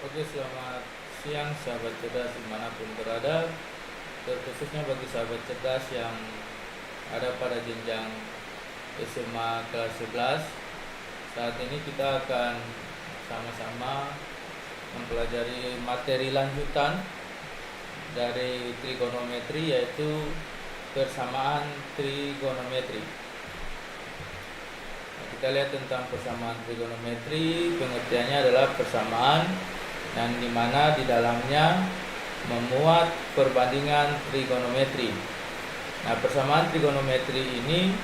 Oke, selamat siang sahabat cerdas dimanapun berada, terkhususnya bagi sahabat cerdas yang ada pada jenjang SMA kelas 11. Saat ini kita akan sama-sama mempelajari materi lanjutan dari trigonometri, yaitu persamaan trigonometri. Kita lihat tentang persamaan trigonometri. Pengertiannya adalah persamaan yang dimana di dalamnya memuat perbandingan trigonometri. Nah, persamaan trigonometri ini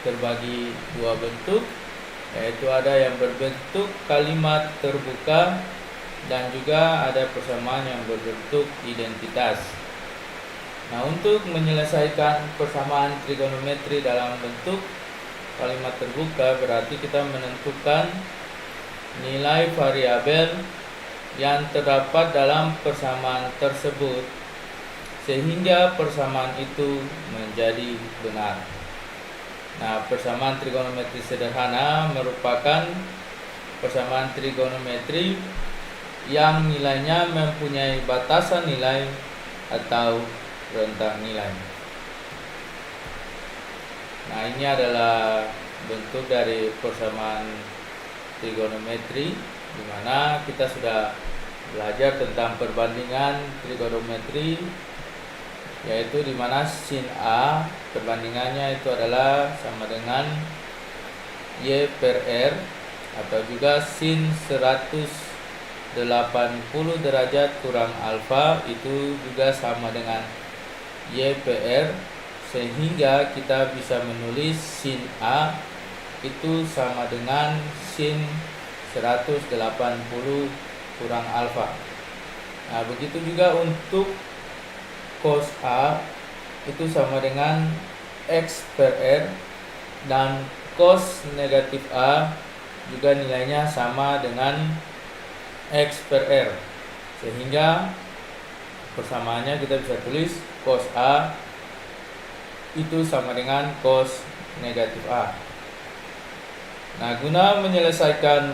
terbagi dua bentuk, yaitu ada yang berbentuk kalimat terbuka dan juga ada persamaan yang berbentuk identitas. Nah, untuk menyelesaikan persamaan trigonometri dalam bentuk kalimat terbuka, berarti kita menentukan nilai variabel yang terdapat dalam persamaan tersebut sehingga persamaan itu menjadi benar. Nah, persamaan trigonometri sederhana merupakan persamaan trigonometri yang nilainya mempunyai batasan nilai atau rentang nilai. Nah, ini adalah bentuk dari persamaan trigonometri, di mana kita sudah belajar tentang perbandingan trigonometri, yaitu di mana sin A perbandingannya itu adalah sama dengan Y per R, atau juga sin 180 derajat kurang alfa itu juga sama dengan Y per R, sehingga kita bisa menulis sin A itu sama dengan sin 180 kurang alfa. Nah, begitu juga untuk cos A itu sama dengan X per R, dan cos negatif A juga nilainya sama dengan X per R, sehingga persamaannya kita bisa tulis cos A itu sama dengan cos negatif A. Nah, guna menyelesaikan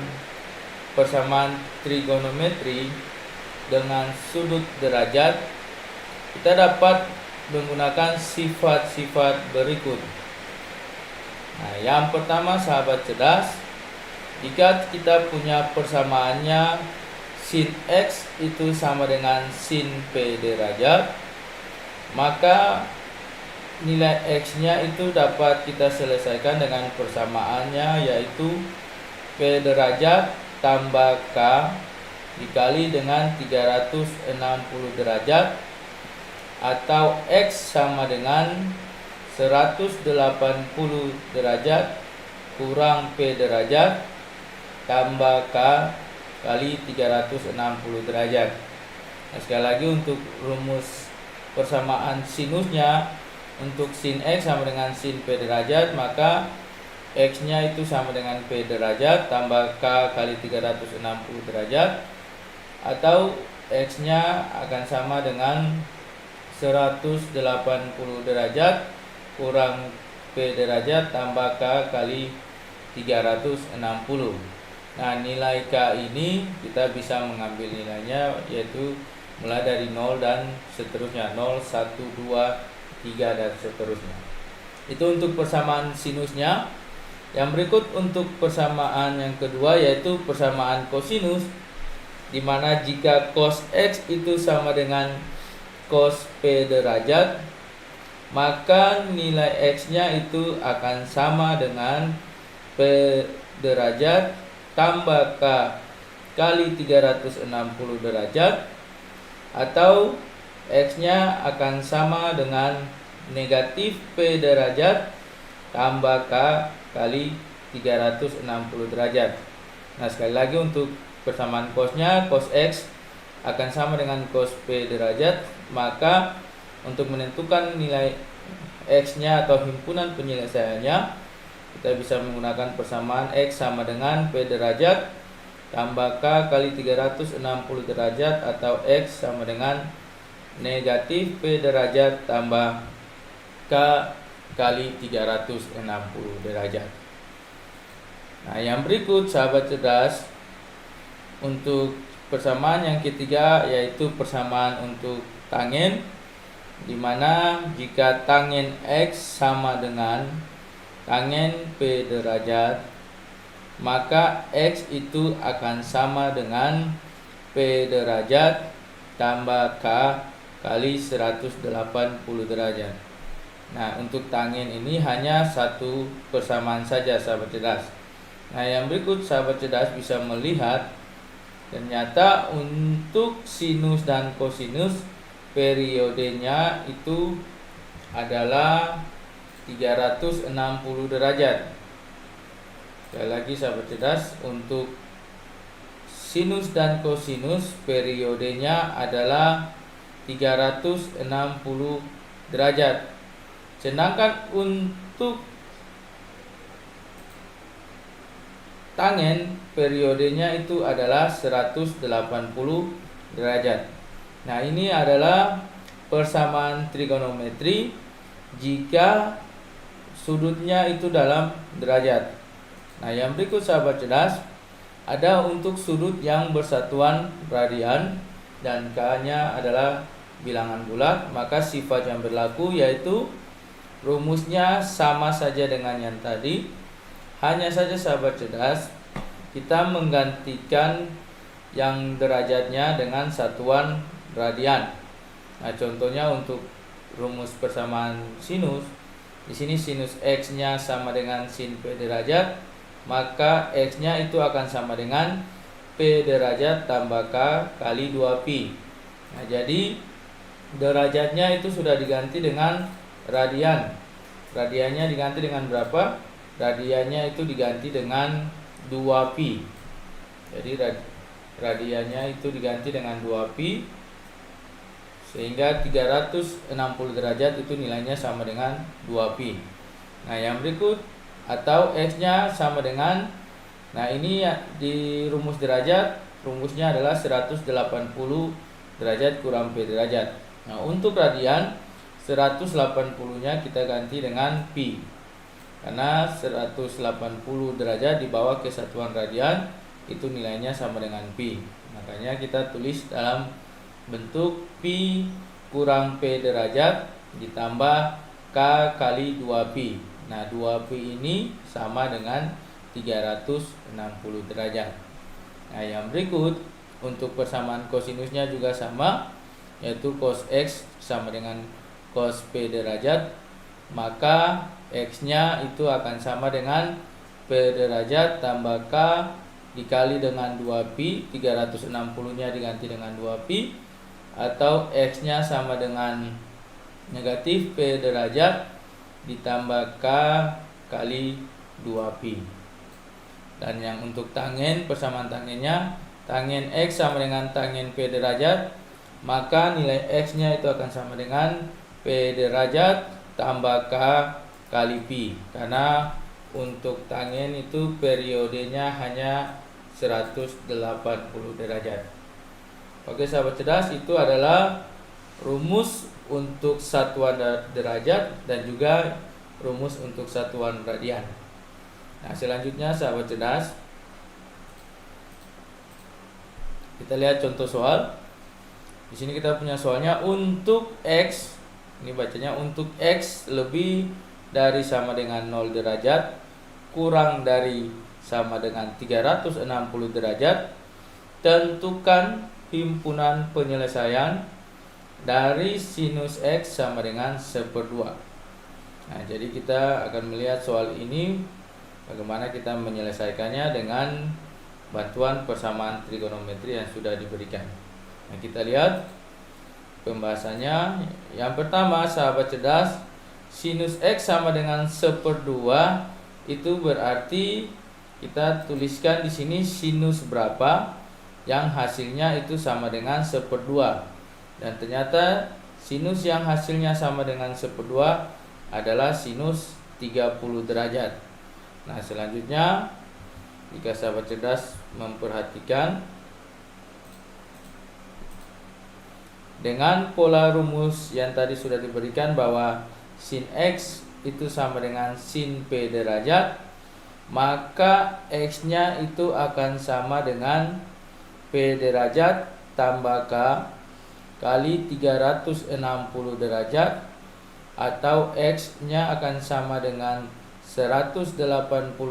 persamaan trigonometri dengan sudut derajat, kita dapat menggunakan sifat-sifat berikut. Nah, yang pertama, sahabat cerdas, jika kita punya persamaannya sin X itu sama dengan sin P derajat, maka nilai X-nya itu dapat kita selesaikan dengan persamaannya, yaitu P derajat tambah K dikali dengan 360 derajat, atau X sama dengan 180 derajat kurang P derajat tambah K kali 360 derajat. Nah, sekali lagi untuk rumus persamaan sinusnya, untuk sin X sama dengan sin P derajat, maka X-nya itu sama dengan P derajat tambah K kali 360 derajat, atau X-nya akan sama dengan 180 derajat kurang P derajat tambah K kali 360. Nah, nilai K ini kita bisa mengambil nilainya, yaitu mulai dari 0 dan seterusnya, 0, 1, 2, 3 dan seterusnya. Itu untuk persamaan sinusnya. Yang berikut untuk persamaan yang kedua, yaitu persamaan kosinus, di mana jika cos X itu sama dengan cos P derajat, maka nilai X-nya itu akan sama dengan P derajat tambah K kali 360 derajat, atau X-nya akan sama dengan negatif P derajat tambah K kali 360 derajat. Nah, sekali lagi untuk persamaan cosnya, cos X akan sama dengan cos P derajat, maka untuk menentukan nilai X-nya atau himpunan penyelesaiannya, kita bisa menggunakan persamaan X sama dengan P derajat tambah K kali 360 derajat, atau X sama dengan negatif P derajat tambah K kali 360 derajat. Nah, yang berikut sahabat cerdas, untuk persamaan yang ketiga yaitu persamaan untuk tangen, di mana jika tangen X sama dengan tangen P derajat, maka X itu akan sama dengan P derajat tambah K kali 180 derajat. Nah, untuk tangen ini hanya satu persamaan saja, sahabat cerdas. Nah, yang berikut sahabat cerdas bisa melihat ternyata untuk sinus dan kosinus periodenya itu adalah 360 derajat. Sekali lagi sahabat cerdas, untuk sinus dan kosinus periodenya adalah 360 derajat. Sedangkan untuk tangen periodenya itu adalah 180 derajat. Nah, ini adalah persamaan trigonometri jika sudutnya itu dalam derajat. Nah, yang berikut sahabat cerdas, ada untuk sudut yang bersatuan radian dan K-nya adalah bilangan bulat, maka sifat yang berlaku yaitu rumusnya sama saja dengan yang tadi. Hanya saja sahabat cerdas, kita menggantikan yang derajatnya dengan satuan radian. Nah, contohnya untuk rumus persamaan sinus, di sini sinus X-nya sama dengan sin P derajat, maka X-nya itu akan sama dengan P derajat tambah K kali 2pi. Nah, jadi derajatnya itu sudah diganti dengan radian. Radiannya diganti dengan berapa? Radiannya itu diganti dengan 2pi. Jadi radiannya itu diganti dengan 2pi, sehingga 360 derajat itu nilainya sama dengan 2pi. Nah, yang berikut atau X-nya sama dengan, nah ini ya, di rumus derajat, rumusnya adalah 180 derajat kurang P derajat. Nah, untuk radian 180-nya kita ganti dengan pi. Karena 180 derajat dibawa ke satuan radian itu nilainya sama dengan pi. Makanya kita tulis dalam bentuk pi kurang P derajat ditambah K kali 2pi. Nah, 2pi ini sama dengan 360 derajat. Nah, yang berikut untuk persamaan kosinusnya juga sama, yaitu cos X sama dengan cos P derajat, maka X-nya itu akan sama dengan P derajat tambah K dikali dengan 2pi, 360-nya diganti dengan 2pi, atau X-nya sama dengan negatif P derajat ditambah K kali 2pi. Dan yang untuk tangen, persamaan tangennya, tangen X sama dengan tangen P derajat, maka nilai X-nya itu akan sama dengan P derajat tambah K kali pi. Karena untuk tangen itu periodenya hanya 180 derajat. Oke sahabat cerdas, itu adalah rumus untuk satuan derajat dan juga rumus untuk satuan radian. Nah, selanjutnya sahabat cerdas, kita lihat contoh soal. Di sini kita punya soalnya untuk X, ini bacanya untuk X lebih dari sama dengan 0 derajat kurang dari sama dengan 360 derajat, tentukan himpunan penyelesaian dari sinus X sama dengan 1/2. Nah, jadi kita akan melihat soal ini bagaimana kita menyelesaikannya dengan bantuan persamaan trigonometri yang sudah diberikan. Nah, kita lihat pembahasannya. Yang pertama sahabat cerdas, sinus X sama dengan 1/2, itu berarti kita tuliskan di sini sinus berapa yang hasilnya itu sama dengan 1/2. Dan ternyata sinus yang hasilnya sama dengan 1/2 adalah sinus 30 derajat. Nah, selanjutnya jika sahabat cerdas memperhatikan dengan pola rumus yang tadi sudah diberikan bahwa sin X itu sama dengan sin P derajat, maka X-nya itu akan sama dengan P derajat tambah K kali 360 derajat, atau X-nya akan sama dengan 180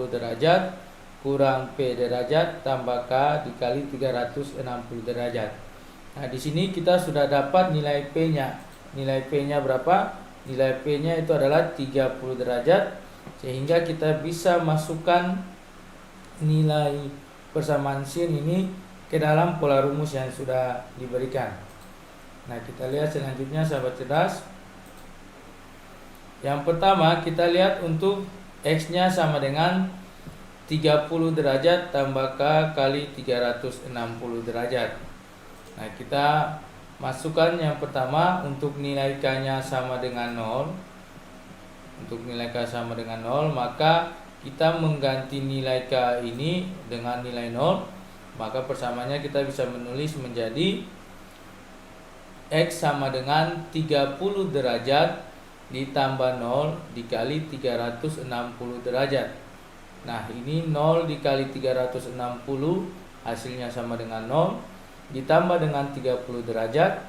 derajat kurang P derajat tambah K dikali 360 derajat. Nah, di sini kita sudah dapat nilai P-nya. Nilai P-nya berapa? Nilai P-nya itu adalah 30 derajat, sehingga kita bisa masukkan nilai persamaan sin ini ke dalam pola rumus yang sudah diberikan. Nah, kita lihat selanjutnya sahabat cerdas. Yang pertama kita lihat untuk X-nya sama dengan 30 derajat tambah K kali 360 derajat. Nah, kita masukkan yang pertama untuk nilai K-nya sama dengan 0. Untuk nilai K sama dengan 0, maka kita mengganti nilai K ini dengan nilai 0. Maka persamaannya kita bisa menulis menjadi X sama dengan 30 derajat ditambah 0 dikali 360 derajat. Nah, ini 0 dikali 360 hasilnya sama dengan 0, ditambah dengan 30 derajat,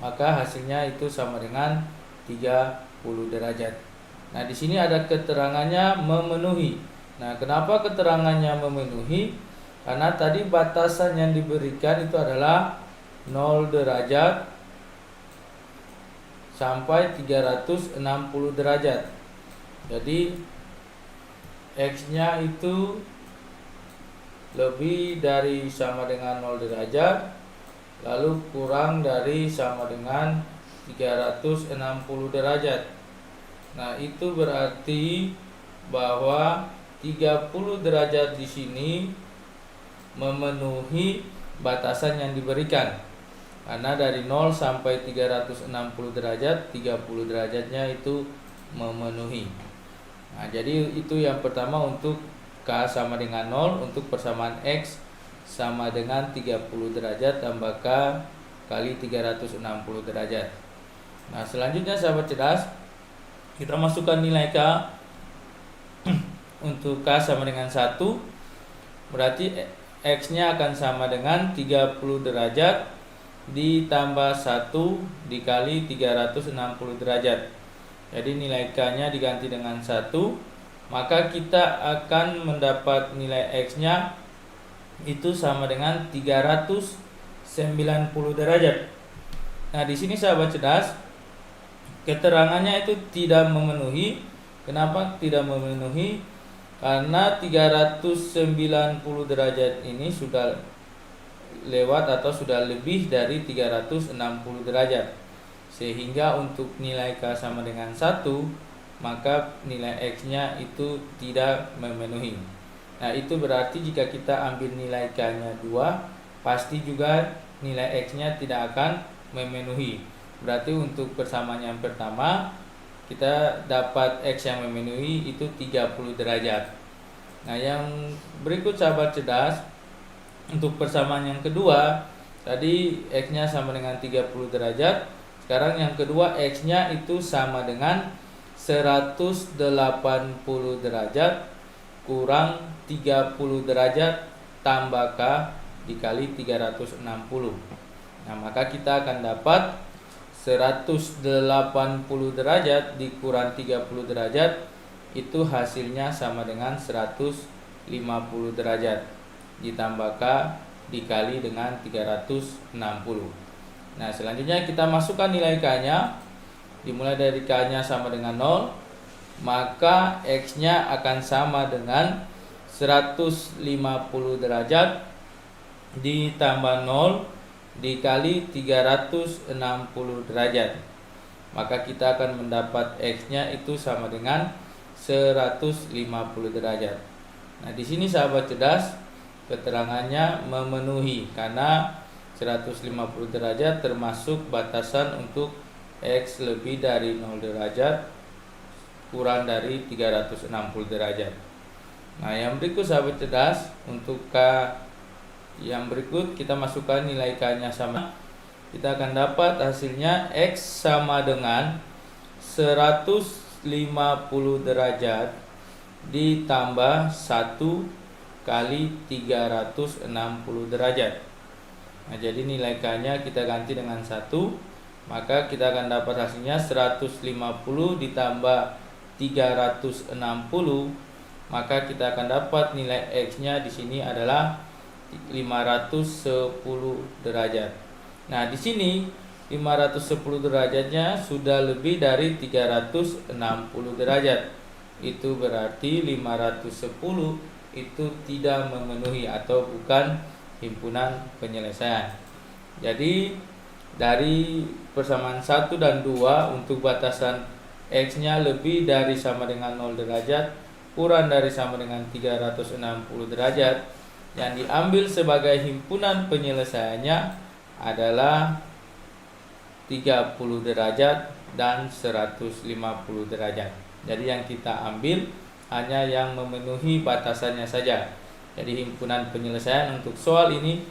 maka hasilnya itu sama dengan 30 derajat. Nah, di sini ada keterangannya memenuhi. Nah, kenapa keterangannya memenuhi? Karena tadi batasan yang diberikan itu adalah 0 derajat sampai 360 derajat. Jadi X-nya itu lebih dari sama dengan 0 derajat, lalu kurang dari sama dengan 360 derajat. Nah, itu berarti bahwa 30 derajat di sini memenuhi batasan yang diberikan. Karena dari 0 sampai 360 derajat, 30 derajatnya itu memenuhi. Nah, jadi itu yang pertama untuk K sama dengan 0 untuk persamaan X sama dengan 30 derajat tambah K kali 360 derajat. Nah, selanjutnya sahabat cerdas, kita masukkan nilai K. Untuk K sama dengan 1, berarti X-nya akan sama dengan 30 derajat ditambah 1 dikali 360 derajat. Jadi nilai K-nya diganti dengan 1, maka kita akan mendapat nilai X-nya itu sama dengan 390 derajat. Nah, di sini sahabat cerdas, keterangannya itu tidak memenuhi. Kenapa tidak memenuhi? Karena 390 derajat ini sudah lewat atau sudah lebih dari 360 derajat, sehingga untuk nilai K sama dengan 1, maka nilai X-nya itu tidak memenuhi. Nah, itu berarti jika kita ambil nilai K-nya 2, pasti juga nilai X-nya tidak akan memenuhi. Berarti untuk persamaan yang pertama kita dapat X yang memenuhi itu 30 derajat. Nah, yang berikut sahabat cerdas, untuk persamaan yang kedua, tadi X-nya sama dengan 30 derajat. Sekarang yang kedua, X-nya itu sama dengan 180 derajat kurang 30 derajat tambah K dikali 360. Nah, maka kita akan dapat 180 derajat dikurang 30 derajat itu hasilnya sama dengan 150 derajat ditambah K dikali dengan 360. Nah, selanjutnya kita masukkan nilai K-nya. Dimulai dari K-nya sama dengan 0, maka X-nya akan sama dengan 150 derajat ditambah 0 dikali 360 derajat. Maka kita akan mendapat X-nya itu sama dengan 150 derajat. Nah, di sini sahabat cerdas, keterangannya memenuhi karena 150 derajat termasuk batasan untuk X lebih dari 0 derajat kurang dari 360 derajat. Nah, yang berikut sahabat cerdas, untuk K yang berikut kita masukkan nilai K-nya sama. Kita akan dapat hasilnya X sama dengan 150 derajat ditambah 1 kali 360 derajat. Nah, jadi nilai K-nya kita ganti dengan 1, maka kita akan dapat hasilnya 150 ditambah 360, maka kita akan dapat nilai X-nya di sini adalah 510 derajat. Nah, di sini 510 derajatnya sudah lebih dari 360 derajat. Itu berarti 510 itu tidak memenuhi atau bukan himpunan penyelesaian. Jadi dari persamaan 1 dan 2 untuk batasan X-nya lebih dari sama dengan 0 derajat, kurang dari sama dengan 360 derajat, yang diambil sebagai himpunan penyelesaiannya adalah 30 derajat dan 150 derajat. Jadi yang kita ambil hanya yang memenuhi batasannya saja. Jadi himpunan penyelesaian untuk soal ini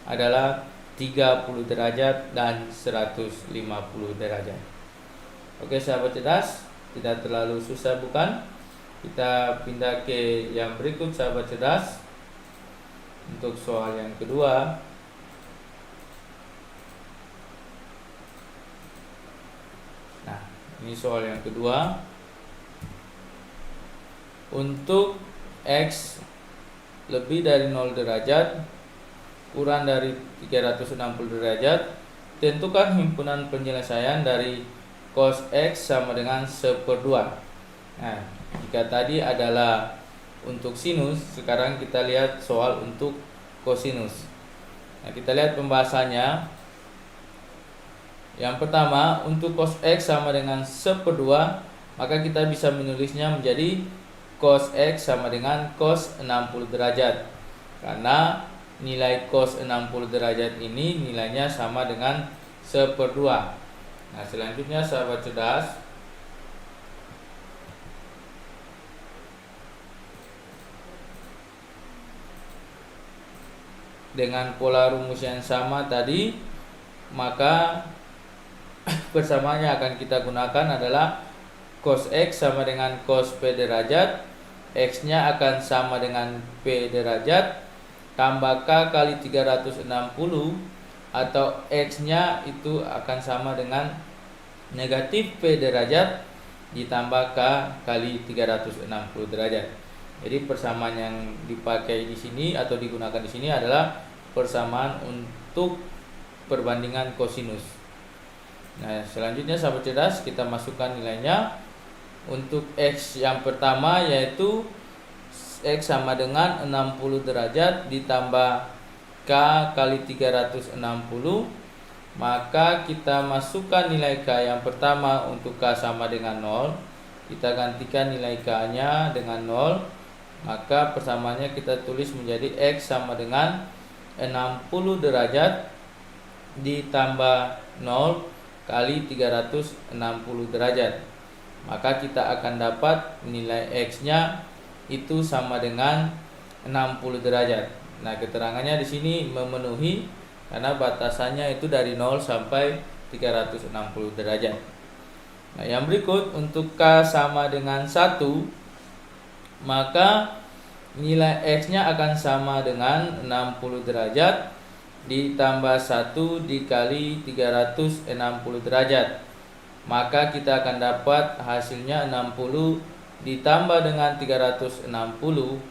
adalah 30 derajat dan 150 derajat. Oke sahabat cerdas, tidak terlalu susah bukan? Kita pindah ke yang berikut sahabat cerdas. Untuk soal yang kedua, nah ini soal yang kedua. Untuk X lebih dari 0 derajat, kurang dari 360 derajat, tentukan himpunan penyelesaian dari cos X sama dengan 1/2. Nah, jika tadi adalah untuk sinus, sekarang kita lihat soal untuk kosinus. Nah, kita lihat pembahasannya. Yang pertama, untuk cos X sama dengan 1/2, maka kita bisa menulisnya menjadi cos X sama dengan cos 60 derajat. Karena nilai cos 60 derajat ini nilainya sama dengan 1/2. Nah, selanjutnya sahabat cerdas, dengan pola rumus yang sama tadi, maka persamaannya akan kita gunakan adalah cos X sama dengan cos P derajat, X-nya akan sama dengan P derajat, tambah K kali 360, atau X-nya itu akan sama dengan negatif P derajat ditambah K kali 360 derajat. Jadi persamaan yang dipakai di sini atau digunakan di sini adalah persamaan untuk perbandingan kosinus. Nah, selanjutnya sahabat cerdas, kita masukkan nilainya. Untuk X yang pertama yaitu X sama dengan 60 derajat ditambah K kali 360, maka kita masukkan nilai K yang pertama. Untuk K sama dengan 0, kita gantikan nilai K nya dengan 0, maka persamaannya kita tulis menjadi X sama dengan 60 derajat ditambah 0 kali 360 derajat. Maka kita akan dapat nilai X nya itu sama dengan 60 derajat. Nah, keterangannya di sini memenuhi karena batasannya itu dari 0 sampai 360 derajat. Nah, yang berikut untuk K sama dengan 1, maka nilai X nya akan sama dengan 60 derajat ditambah 1 dikali 360 derajat. Maka kita akan dapat hasilnya 60 ditambah dengan 360,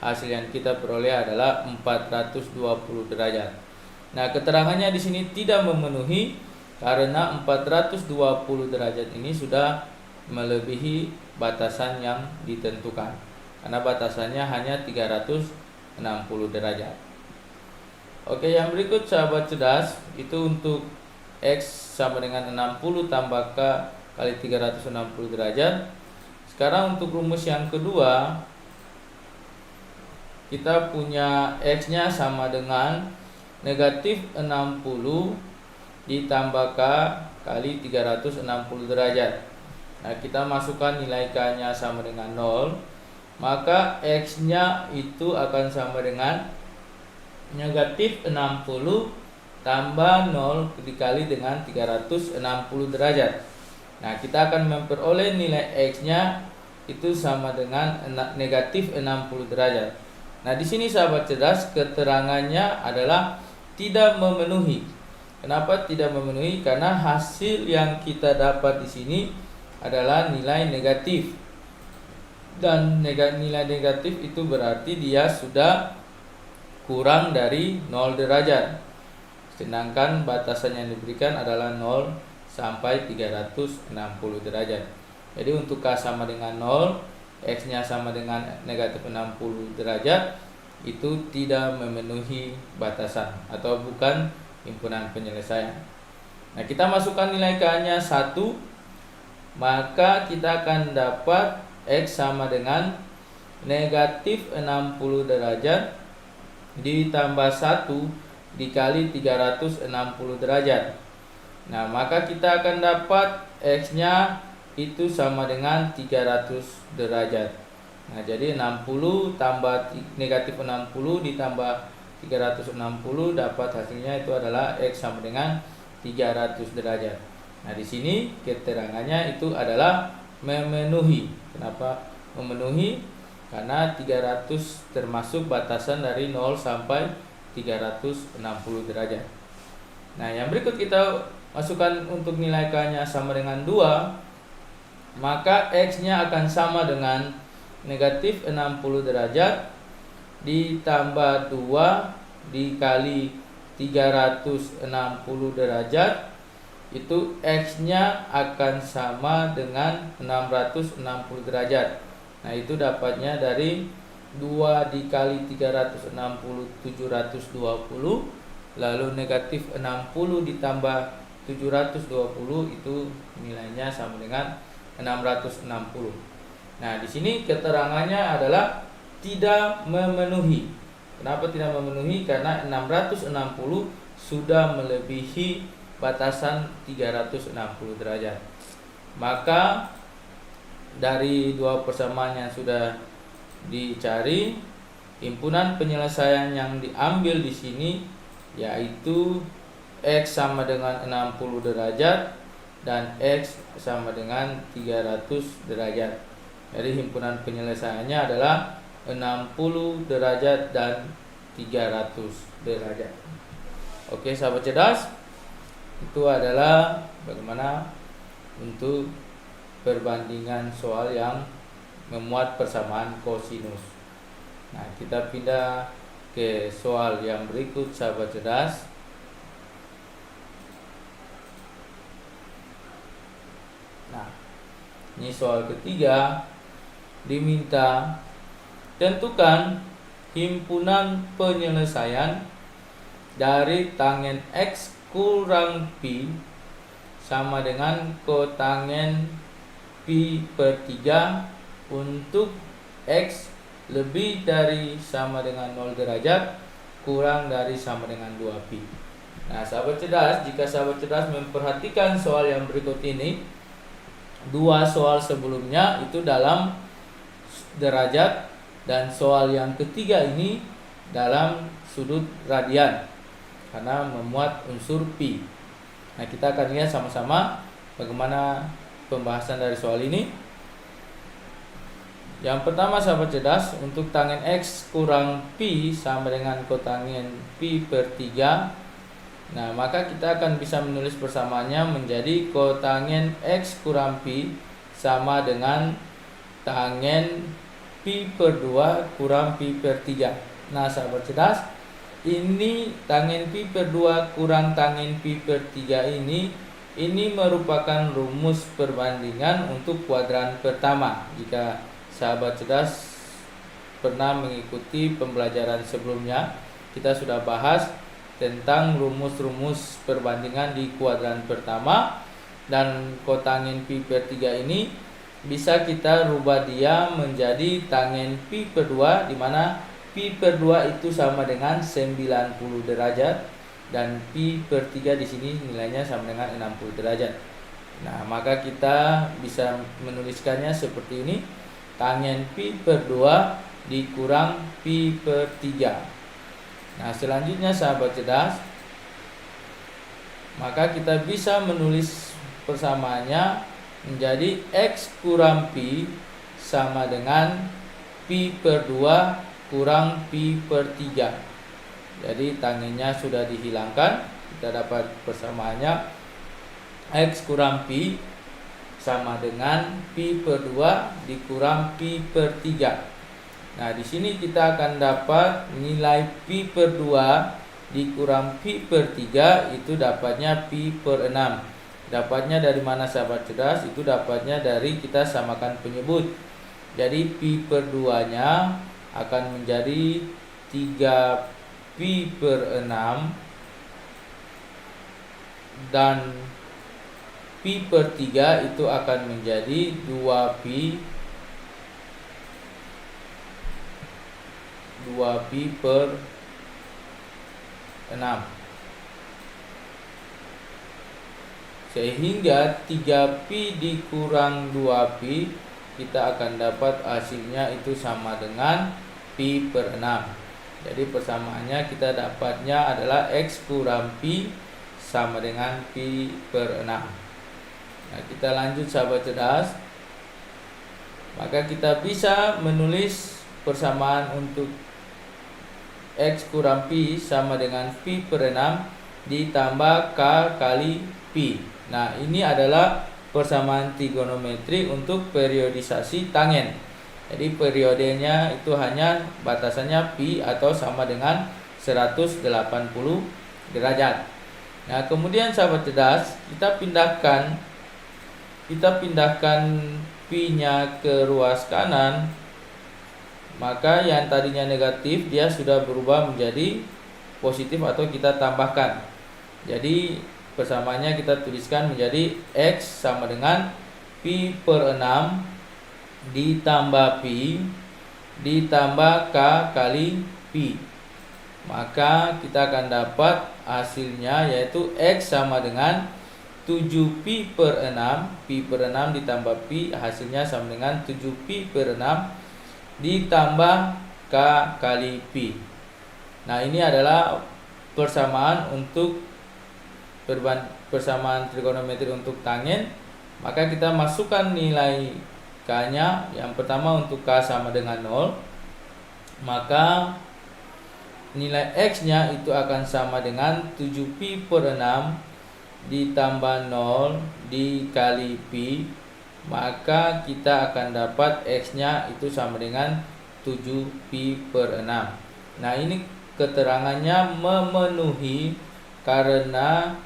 hasil yang kita peroleh adalah 420 derajat. Nah, keterangannya di sini tidak memenuhi karena 420 derajat ini sudah melebihi batasan yang ditentukan. Karena batasannya hanya 360 derajat. Oke, yang berikut sahabat cerdas, itu untuk X sama dengan 60 tambah K kali 360 derajat. Sekarang untuk rumus yang kedua, kita punya X nya sama dengan negatif 60 ditambah K kali 360 derajat. Nah, kita masukkan nilai K nya sama dengan 0, maka X nya itu akan sama dengan negatif 60 tambah 0 dikali dengan 360 derajat. Nah, kita akan memperoleh nilai X nya itu sama dengan negatif 60 derajat. Nah, di sini sahabat cerdas, keterangannya adalah tidak memenuhi. Kenapa tidak memenuhi? Karena hasil yang kita dapat di sini adalah nilai negatif. Dan nilai negatif itu berarti dia sudah kurang dari 0 derajat. Sedangkan batasan yang diberikan adalah 0 sampai 360 derajat. Jadi untuk K sama dengan 0, X-nya sama dengan negatif 60 derajat, itu tidak memenuhi batasan atau bukan himpunan penyelesaian. Nah, kita masukkan nilai K-nya 1, maka kita akan dapat X sama dengan negatif 60 derajat ditambah 1 dikali 360 derajat. Nah, maka kita akan dapat X-nya itu sama dengan 300 derajat. Nah, jadi 60 tambah negatif 60 ditambah 360 dapat hasilnya itu adalah X sama dengan 300 derajat. Nah, di sini keterangannya itu adalah memenuhi. Kenapa memenuhi? Karena 300 termasuk batasan dari 0 sampai 360 derajat. Nah, yang berikut kita masukkan untuk nilai K-nya sama dengan 2, maka X-nya akan sama dengan negatif 60 derajat ditambah 2 dikali 360 derajat, itu X-nya akan sama dengan 660 derajat. Nah, itu dapatnya dari 2 dikali 360 720, lalu negatif 60 ditambah 720 itu nilainya sama dengan 660. Nah, di sini keterangannya adalah tidak memenuhi. Kenapa tidak memenuhi? Karena 660 sudah melebihi batasan 360 derajat. Maka dari dua persamaan yang sudah dicari, himpunan penyelesaian yang diambil di sini yaitu X sama dengan 60 derajat dan X sama dengan 300 derajat. Jadi himpunan penyelesaiannya adalah 60 derajat dan 300 derajat. Oke, sahabat cerdas, itu adalah bagaimana untuk perbandingan soal yang memuat persamaan kosinus. Nah, kita pindah ke soal yang berikut, sahabat cerdas. Nah, ini soal ketiga, diminta tentukan himpunan penyelesaian dari tangen X kurang Pi sama dengan kotangen Pi per 3 untuk X lebih dari sama dengan 0 derajat kurang dari sama dengan 2 Pi. Nah, sahabat cerdas, jika sahabat cerdas memperhatikan soal yang berikut ini, dua soal sebelumnya itu dalam derajat dan soal yang ketiga ini dalam sudut radian karena memuat unsur Pi. Nah, kita akan lihat sama-sama bagaimana pembahasan dari soal ini. Yang pertama, sahabat cerdas, untuk tangen X kurang Pi sama dengan kotangen Pi per 3. Nah, maka kita akan bisa menulis persamaannya menjadi kotangen X kurang Pi sama dengan tangen Pi per 2 kurang Pi per 3. Nah, sahabat cerdas, ini tangen Pi per 2 kurang tangen Pi per 3 ini merupakan rumus perbandingan untuk kuadran pertama. Jika sahabat cerdas pernah mengikuti pembelajaran sebelumnya, kita sudah bahas tentang rumus-rumus perbandingan di kuadran pertama, dan kotangen Pi per 3 ini bisa kita rubah dia menjadi tangen Pi per 2, di mana Pi per 2 itu sama dengan 90 derajat dan Pi per 3 di sini nilainya sama dengan 60 derajat. Nah, maka kita bisa menuliskannya seperti ini: tangen Pi per 2 dikurang Pi per 3. Nah, selanjutnya sahabat cerdas, maka kita bisa menulis persamaannya menjadi X kurang Pi sama dengan Pi per 2 kurang Pi per 3. Jadi tangennya sudah dihilangkan. Kita dapat persamaannya X kurang Pi sama dengan Pi per 2 dikurang Pi per 3. Nah, di sini kita akan dapat nilai Pi per 2 dikurang Pi per 3 itu dapatnya Pi per 6. Dapatnya dari mana sahabat cerdas? Itu dapatnya dari kita samakan penyebut. Jadi Pi per 2-nya akan menjadi 3 Pi per 6 dan Pi per 3 itu akan menjadi 2 Pi per 6. Sehingga 3 Pi dikurang 2 Pi kita akan dapat hasilnya itu sama dengan Pi per 6. Jadi persamaannya kita dapatnya adalah X kurang Pi sama dengan Pi per 6. Nah, kita lanjut sahabat cerdas. Maka kita bisa menulis persamaan untuk X kurang Pi sama dengan Pi per 6 ditambah K kali Pi. Nah, ini adalah persamaan trigonometri untuk periodisasi tangen. Jadi periodenya itu hanya batasannya Pi atau sama dengan 180 derajat. Nah, kemudian sahabat cerdas, kita pindahkan Pi-nya ke ruas kanan. Maka yang tadinya negatif dia sudah berubah menjadi positif atau kita tambahkan. Jadi persamaannya kita tuliskan menjadi X sama dengan Pi per 6 ditambah Pi ditambah K kali Pi. Maka kita akan dapat hasilnya yaitu X sama dengan 7 Pi per 6. Pi per 6 ditambah Pi hasilnya sama dengan 7 Pi per 6 ditambah K kali Pi. Nah, ini adalah persamaan untuk persamaan trigonometri untuk tangen. Maka kita masukkan nilai K-nya. Yang pertama untuk K sama dengan 0, maka nilai X-nya itu akan sama dengan 7 Pi per 6 ditambah 0 dikali Pi. Maka kita akan dapat X-nya itu sama dengan 7 Pi per 6. Nah, ini keterangannya memenuhi karena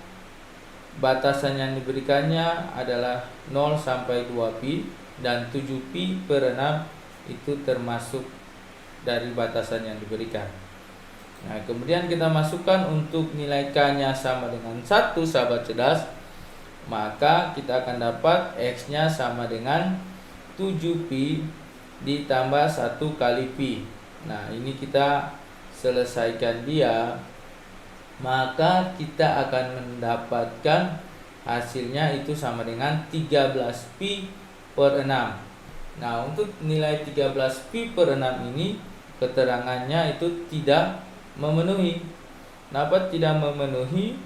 batasan yang diberikannya adalah 0 sampai 2 Pi dan 7 Pi per 6 itu termasuk dari batasan yang diberikan. Nah, kemudian kita masukkan untuk nilai K-nya sama dengan 1 sahabat cerdas. Maka kita akan dapat X-nya sama dengan 7 Pi ditambah 1 kali Pi. Nah, ini kita selesaikan dia. Maka kita akan mendapatkan hasilnya itu sama dengan 13 Pi per 6. Nah, untuk nilai 13 Pi per 6 ini keterangannya itu tidak memenuhi. Kenapa tidak memenuhi?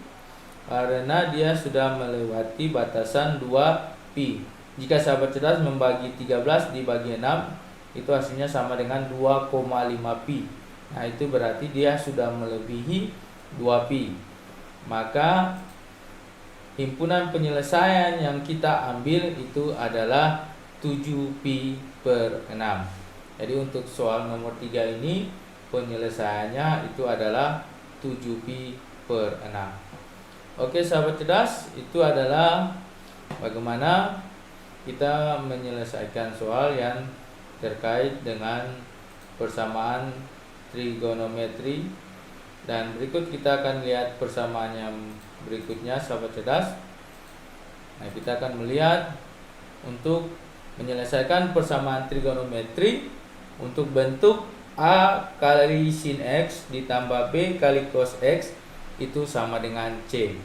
Karena dia sudah melewati batasan 2 Pi. Jika sahabat cerdas membagi 13 dibagi 6, itu hasilnya sama dengan 2,5 Pi. Nah, itu berarti dia sudah melebihi 2 Pi. Maka himpunan penyelesaian yang kita ambil itu adalah 7 Pi per 6. Jadi untuk soal nomor 3 ini penyelesaiannya itu adalah 7 Pi per 6. Oke sahabat cerdas, itu adalah bagaimana kita menyelesaikan soal yang terkait dengan persamaan trigonometri. Dan berikut kita akan lihat persamaan yang berikutnya sahabat cerdas. Nah, kita akan melihat untuk menyelesaikan persamaan trigonometri untuk bentuk A kali sin X ditambah B kali cos X itu sama dengan C.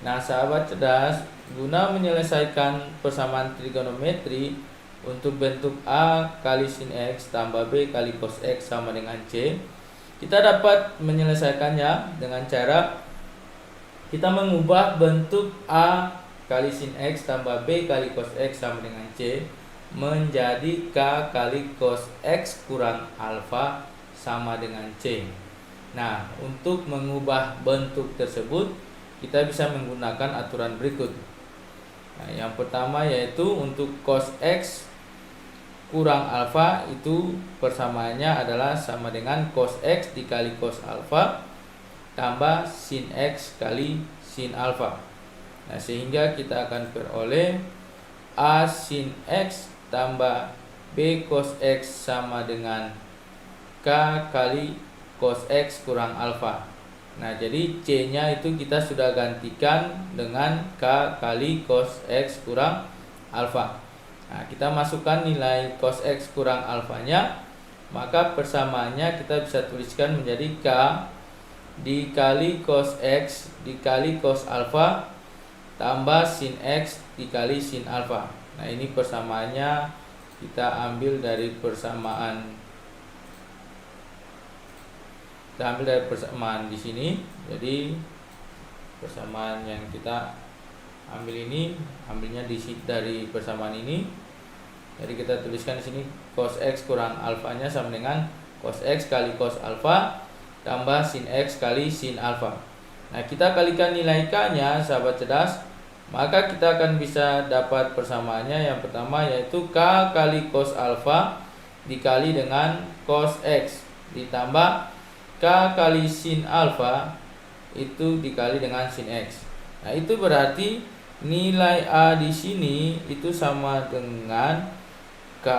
Nah, sahabat cerdas, guna menyelesaikan persamaan trigonometri untuk bentuk A kali sin X tambah B kali cos X sama dengan C, kita dapat menyelesaikannya dengan cara kita mengubah bentuk A kali sin X tambah B kali cos X sama dengan C menjadi K kali cos X kurang alfa sama dengan C. Nah, untuk mengubah bentuk tersebut kita bisa menggunakan aturan berikut. Nah, yang pertama yaitu untuk cos X kurang alfa, itu persamaannya adalah sama dengan cos X dikali cos alfa tambah sin X kali sin alfa. Nah, sehingga kita akan peroleh A sin X tambah B cos X sama dengan K kali cos X kurang alfa. Nah, jadi C-nya itu kita sudah gantikan dengan K kali cos X kurang alfa. Nah, kita masukkan nilai cos X kurang alfanya, maka persamaannya kita bisa tuliskan menjadi K dikali cos X dikali cos alfa tambah sin X dikali sin alfa. Nah, ini persamaannya kita ambil dari persamaan di sini. Jadi persamaan yang kita ambil ini ambilnya dari persamaan ini. Jadi kita tuliskan di sini cos X kurang alfanya sama dengan cos X kali cos alfa tambah sin X kali sin alfa. Nah, kita kalikan nilai K-nya, sahabat cerdas, maka kita akan bisa dapat persamaannya. Yang pertama yaitu K kali cos alfa dikali dengan cos X ditambah K kali sin alfa itu dikali dengan sin X. Nah, itu berarti nilai A di sini itu sama dengan K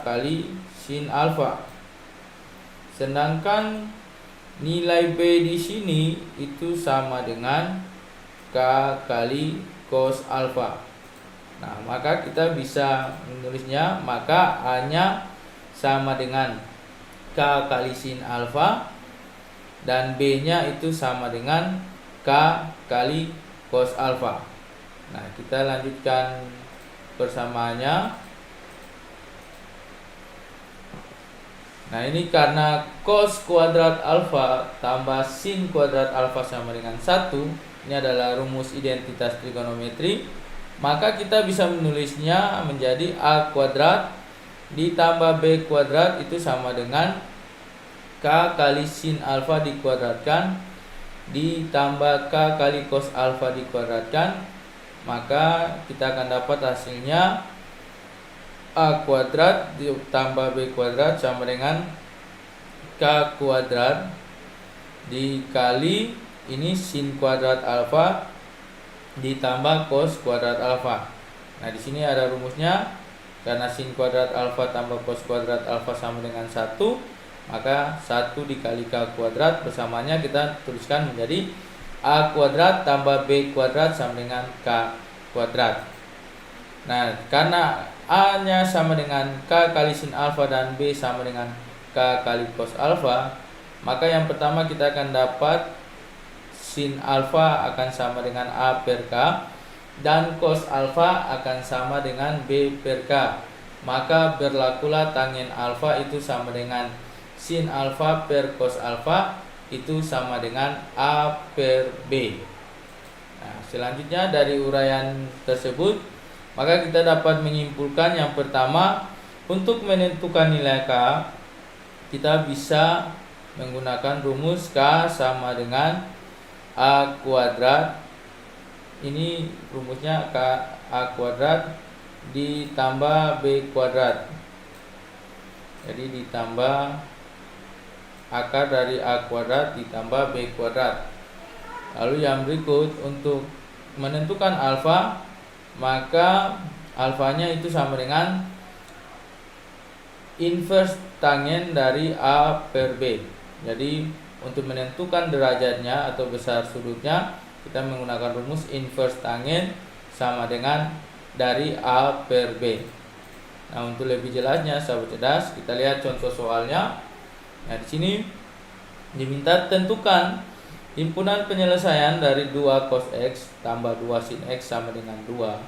kali sin alfa. Sedangkan nilai B di sini itu sama dengan K kali cos alfa. Nah, maka kita bisa menulisnya, maka A-nya sama dengan K kali sin alfa dan B-nya itu sama dengan K kali cos alfa. Nah, kita lanjutkan persamaannya. Nah, ini karena cos kuadrat alfa tambah sin kuadrat alfa sama dengan 1, ini adalah rumus identitas trigonometri, maka kita bisa menulisnya menjadi A kuadrat ditambah B kuadrat itu sama dengan K kali sin alfa dikuadratkan ditambah K kali cos alfa dikuadratkan, maka kita akan dapat hasilnya A kuadrat ditambah B kuadrat sama dengan K kuadrat dikali ini sin kuadrat alfa ditambah cos kuadrat alfa. Nah, di sini ada rumusnya, karena sin kuadrat alfa tambah cos kuadrat alfa sama dengan 1, maka 1 dikali K kuadrat persamaannya kita tuliskan menjadi A kuadrat tambah B kuadrat sama dengan K kuadrat. Nah, karena A-nya sama dengan K kali sin alfa dan B sama dengan K kali cos alfa, maka yang pertama kita akan dapat sin alfa akan sama dengan A per K dan cos alfa akan sama dengan B per K. Maka berlakulah tanggen alfa itu sama dengan sin alfa per cos alfa itu sama dengan A per B. Nah, selanjutnya dari uraian tersebut, maka kita dapat menyimpulkan yang pertama, untuk menentukan nilai K, kita bisa menggunakan rumus K sama dengan A kuadrat. Ini rumusnya K A kuadrat ditambah B kuadrat. Jadi ditambah akar dari A kuadrat ditambah B kuadrat. Lalu yang berikut, untuk menentukan alfa, maka alfanya itu sama dengan inverse tangen dari A per B. Jadi untuk menentukan derajatnya atau besar sudutnya, kita menggunakan rumus inverse tangen sama dengan dari A per B. Nah, untuk lebih jelasnya, sahabat cerdas, kita lihat contoh soalnya. Nah, di sini diminta tentukan himpunan penyelesaian dari 2 cos X tambah 2 sin X sama dengan 2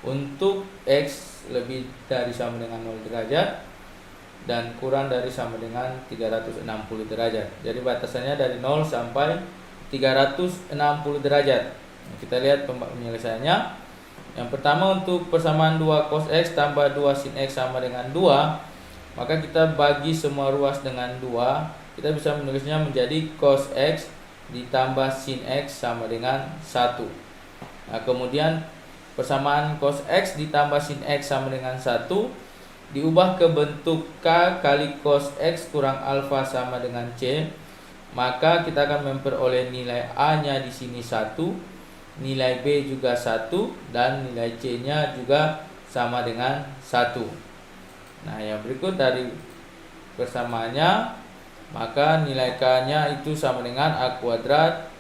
untuk X lebih dari sama dengan 0 derajat dan kurang dari sama dengan 360 derajat. Jadi batasannya dari 0 sampai 360 derajat. Nah, kita lihat penyelesaiannya. Yang pertama, untuk persamaan 2 cos X tambah 2 sin X sama dengan 2, maka kita bagi semua ruas dengan 2, kita bisa menulisnya menjadi cos X ditambah sin X sama dengan 1. Nah, kemudian persamaan cos X ditambah sin X sama dengan 1 diubah ke bentuk K kali cos X kurang alfa sama dengan C. Maka kita akan memperoleh nilai A-nya di sini 1, nilai B juga 1, dan nilai C-nya juga sama dengan 1. Nah, yang berikut dari persamaannya, maka nilai K-nya itu sama dengan A kuadrat.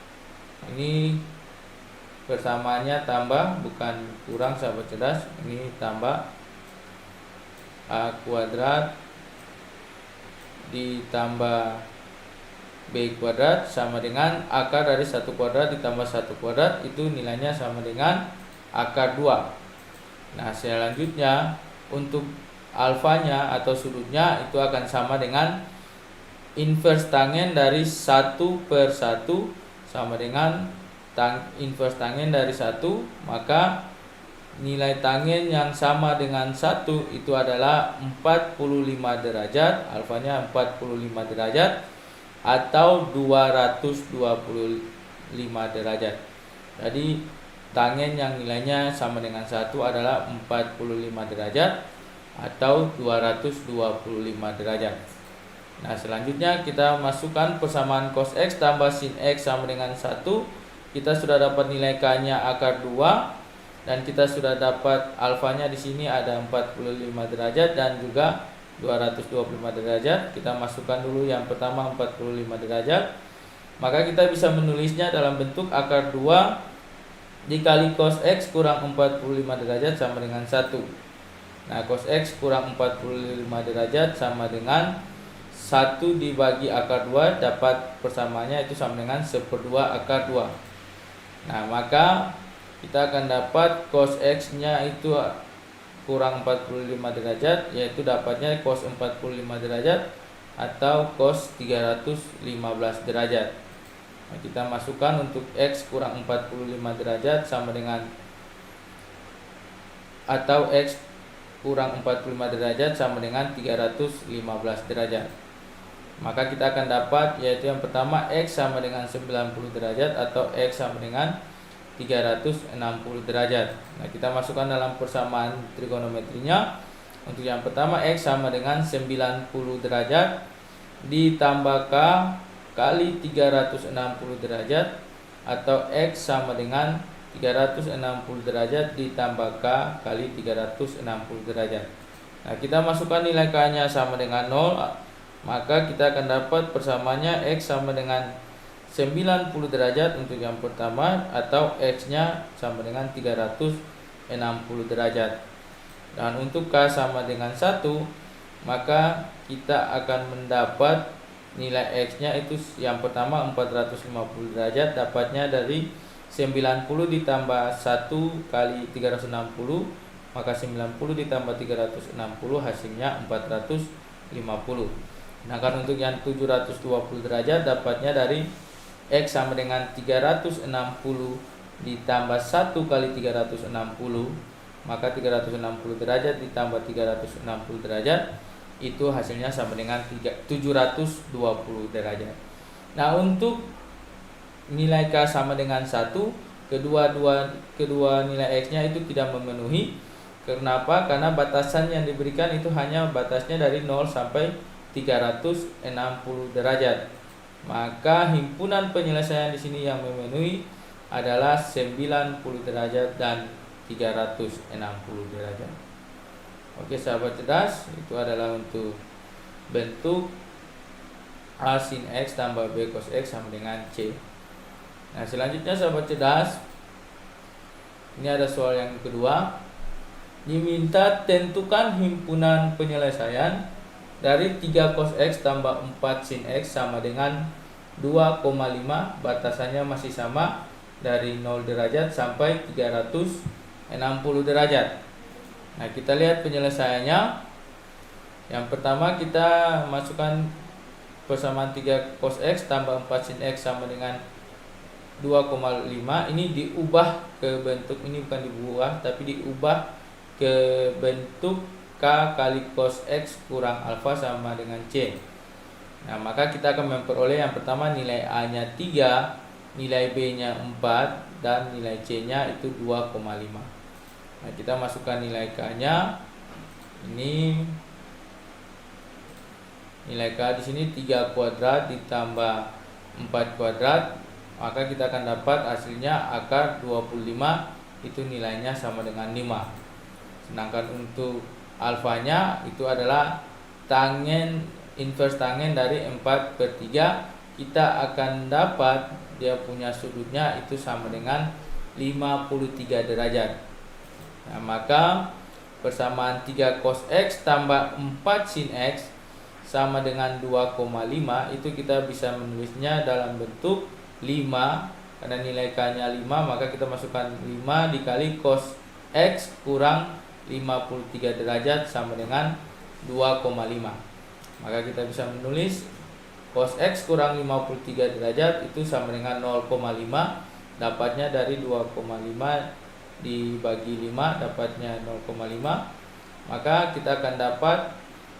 Ini persamaannya tambah, bukan kurang sahabat cerdas. Ini tambah A kuadrat ditambah B kuadrat sama dengan akar dari 1 kuadrat ditambah 1 kuadrat, itu nilainya sama dengan akar 2. Nah, selanjutnya untuk alfanya atau sudutnya itu akan sama dengan inverse tangen dari 1 per 1 sama dengan inverse tangen dari 1, maka nilai tangen yang sama dengan 1 itu adalah 45 derajat, alfanya 45 derajat atau 225 derajat. Jadi tangen yang nilainya sama dengan 1 adalah 45 derajat atau 225 derajat. Nah, selanjutnya kita masukkan persamaan cos X tambah sin X sama dengan 1. Kita sudah dapat nilai K-nya akar 2 dan kita sudah dapat alfanya di sini ada 45 derajat dan juga 225 derajat. Kita masukkan dulu yang pertama 45 derajat. Maka kita bisa menulisnya dalam bentuk akar 2 dikali cos X kurang 45 derajat sama dengan 1. Nah, cos X kurang 45 derajat sama dengan 1 dibagi akar 2, dapat persamaannya itu sama dengan 1/2 akar 2. Nah, maka kita akan dapat cos X-nya itu kurang 45 derajat, yaitu dapatnya cos 45 derajat atau cos 315 derajat. Nah, kita masukkan untuk X kurang 45 derajat sama dengan atau X kurang 45 derajat sama dengan 315 derajat. Maka kita akan dapat yaitu yang pertama X sama dengan 90 derajat atau X sama dengan 360 derajat. Nah, kita masukkan dalam persamaan trigonometrinya. Untuk yang pertama X sama dengan 90 derajat ditambah K kali 360 derajat atau X sama dengan 360 derajat ditambah K kali 360 derajat. Nah, kita masukkan nilai K-nya sama dengan 0, maka kita akan dapat persamaannya X sama dengan 90 derajat untuk yang pertama atau X-nya sama dengan 360 derajat. Dan untuk K sama dengan 1, maka kita akan mendapat nilai X-nya itu yang pertama 450 derajat, dapatnya dari 90 ditambah 1 kali 360, maka 90 ditambah 360 hasilnya 450. Nah, kan untuk yang 720 derajat dapatnya dari X sama dengan 360 ditambah 1 kali 360, maka 360 derajat ditambah 360 derajat itu hasilnya sama dengan 720 derajat. Nah, untuk nilai K sama dengan 1, kedua nilai X-nya itu tidak memenuhi. Kenapa? Karena batasan yang diberikan itu hanya batasnya dari 0 sampai 360 derajat. Maka himpunan penyelesaian di sini yang memenuhi adalah 90 derajat dan 360 derajat. Oke, sahabat cerdas, itu adalah untuk bentuk A sin X tambah B cos X sama dengan C. Nah, selanjutnya sahabat cerdas, ini ada soal yang kedua. Diminta tentukan himpunan penyelesaian dari 3 cos X tambah 4 sin X sama dengan 2,5, batasannya masih sama dari 0 derajat sampai 360 derajat. Nah, kita lihat penyelesaiannya. Yang pertama kita masukkan persamaan 3 cos X tambah 4 sin X sama dengan 2,5. Ini diubah ke bentuk, ini bukan dibuah tapi diubah ke bentuk K kali cos X kurang alfa sama dengan C. Nah, maka kita akan memperoleh yang pertama nilai A-nya 3, nilai B-nya 4, dan nilai C-nya itu 2,5. Nah, kita masukkan nilai K-nya. Ini nilai K di sini 3 kuadrat ditambah 4 kuadrat, maka kita akan dapat hasilnya akar 25 itu nilainya sama dengan 5. Sedangkan untuk alfanya itu adalah tangen inverse tangen dari 4/3, kita akan dapat dia punya sudutnya itu sama dengan 53 derajat. Nah, maka persamaan 3 cos X tambah 4 sin X sama dengan 2,5, itu kita bisa menulisnya dalam bentuk 5, karena nilai K-nya 5, maka kita masukkan 5 dikali cos X kurang 53 derajat sama dengan 2,5. Maka kita bisa menulis cos X kurang 53 derajat itu sama dengan 0,5. Dapatnya dari 2,5 dibagi 5 dapatnya 0,5. Maka kita akan dapat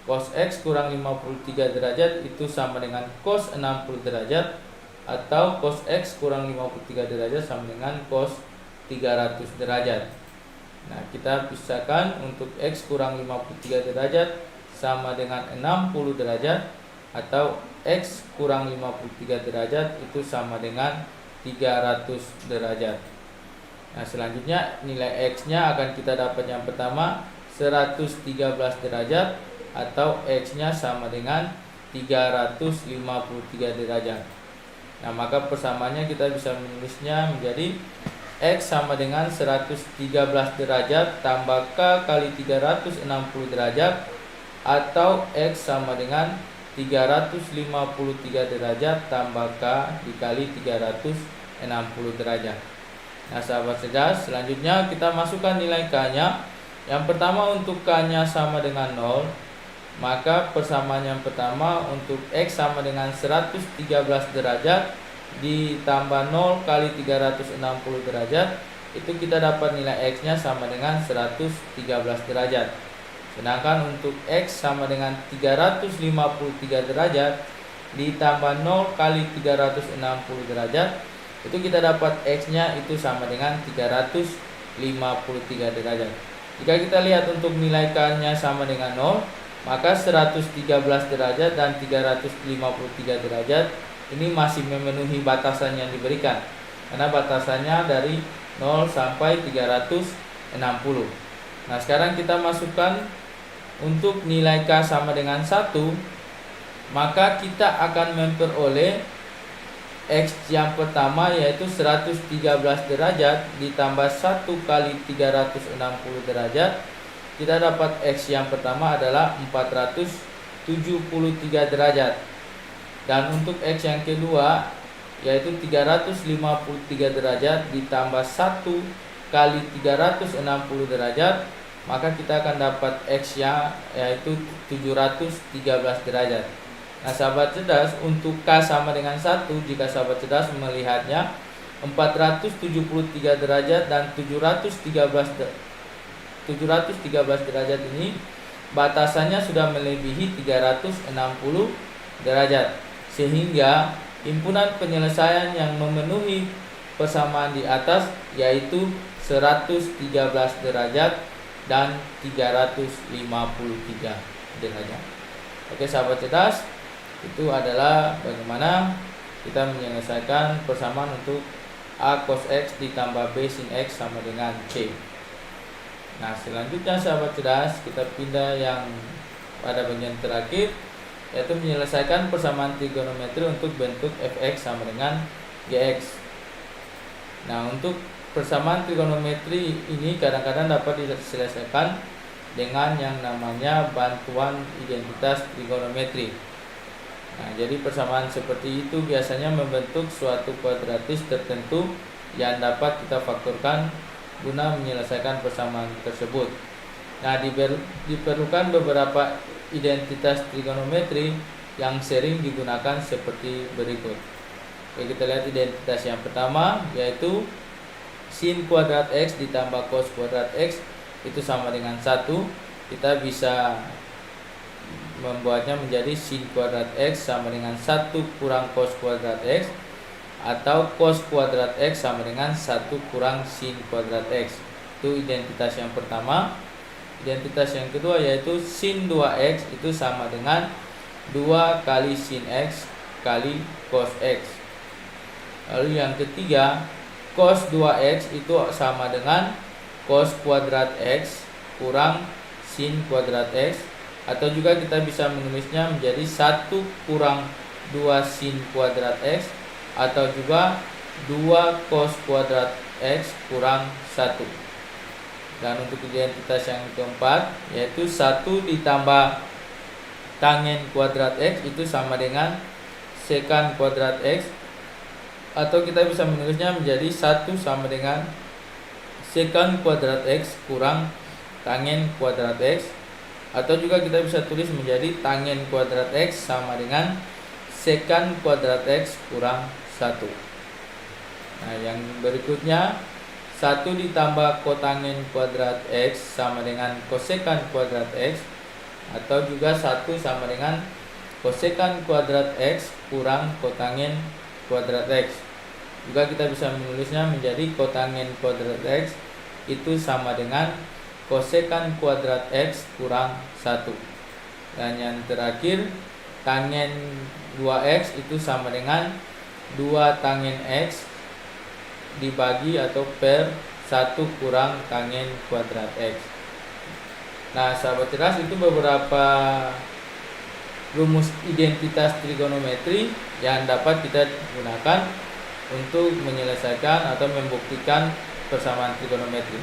cos X kurang 53 derajat itu sama dengan cos 60 derajat, atau cos X kurang 53 derajat sama dengan cos 300 derajat. Nah, kita pisahkan untuk X kurang 53 derajat sama dengan 60 derajat, atau X kurang 53 derajat itu sama dengan 300 derajat. Nah, selanjutnya nilai X-nya akan kita dapat yang pertama 113 derajat, atau X-nya sama dengan 353 derajat. Nah, maka persamaannya kita bisa menulisnya menjadi X sama dengan 113 derajat tambah K kali 360 derajat, atau X sama dengan 353 derajat tambah K dikali 360 derajat. Nah, sahabat cerdas, selanjutnya kita masukkan nilai K-nya. Yang pertama untuk K-nya sama dengan 0, maka persamaan yang pertama untuk X sama dengan 113 derajat ditambah 0 kali 360 derajat, itu kita dapat nilai X-nya sama dengan 113 derajat. Sedangkan untuk X sama dengan 353 derajat ditambah 0 kali 360 derajat, itu kita dapat X-nya itu sama dengan 353 derajat. Jika kita lihat untuk nilai K-nya sama dengan 0, maka 113 derajat dan 353 derajat ini masih memenuhi batasan yang diberikan, karena batasannya dari 0 sampai 360. Nah, sekarang kita masukkan untuk nilai K sama dengan 1, maka kita akan memperoleh X yang pertama yaitu 113 derajat ditambah 1 kali 360 derajat. Kita dapat X yang pertama adalah 473 derajat. Dan untuk X yang kedua yaitu 353 derajat ditambah 1 kali 360 derajat, maka kita akan dapat X-nya yaitu 713 derajat. Nah, sahabat cerdas, untuk K sama dengan 1, jika sahabat cerdas melihatnya 473 derajat dan 713 derajat ini batasannya sudah melebihi 360 derajat, sehingga himpunan penyelesaian yang memenuhi persamaan di atas yaitu 113 derajat dan 353 derajat. Oke, sahabat cerdas, itu adalah bagaimana kita menyelesaikan persamaan untuk A cos X ditambah B sin X sama dengan C. Nah, selanjutnya sahabat cerdas, kita pindah yang pada bagian terakhir, yaitu menyelesaikan persamaan trigonometri untuk bentuk fx sama dengan gx. Nah, untuk persamaan trigonometri ini kadang-kadang dapat diselesaikan dengan yang namanya bantuan identitas trigonometri. Nah, jadi persamaan seperti itu biasanya membentuk suatu kuadratis tertentu yang dapat kita faktorkan guna menyelesaikan persamaan tersebut. Nah, diperlukan beberapa identitas trigonometri yang sering digunakan seperti berikut. Oke, kita lihat identitas yang pertama yaitu sin kuadrat X ditambah cos kuadrat X itu sama dengan 1. Kita bisa membuatnya menjadi sin kuadrat X sama dengan 1 kurang cos kuadrat X, atau cos kuadrat X sama dengan 1 kurang sin kuadrat X. Itu identitas yang pertama. Identitas yang kedua yaitu sin 2X itu sama dengan 2 kali sin X kali cos X. Lalu yang ketiga, cos 2X itu sama dengan cos kuadrat X kurang sin kuadrat X, atau juga kita bisa menulisnya menjadi 1 kurang 2 sin kuadrat X, atau juga 2 cos kuadrat X kurang 1. Dan untuk identitas yang keempat yaitu 1 ditambah tangen kuadrat X itu sama dengan sekan kuadrat X, atau kita bisa menulisnya menjadi 1 sama dengan sekan kuadrat X kurang tangen kuadrat X, atau juga kita bisa tulis menjadi tangen kuadrat X sama dengan sekan kuadrat X kurang 1. Nah, yang berikutnya 1 ditambah kotangen kuadrat X sama dengan kosekan kuadrat X, atau juga 1 sama dengan kosekan kuadrat X kurang kotangen kuadrat X. Juga kita bisa menulisnya menjadi kotangen kuadrat X itu sama dengan kosekan kuadrat X kurang 1. Dan yang terakhir, tangen 2X itu sama dengan 2 tangen X dibagi atau per 1 kurang tangen kuadrat X. Nah, sahabat cerdas, itu beberapa rumus identitas trigonometri yang dapat kita gunakan untuk menyelesaikan atau membuktikan persamaan trigonometri.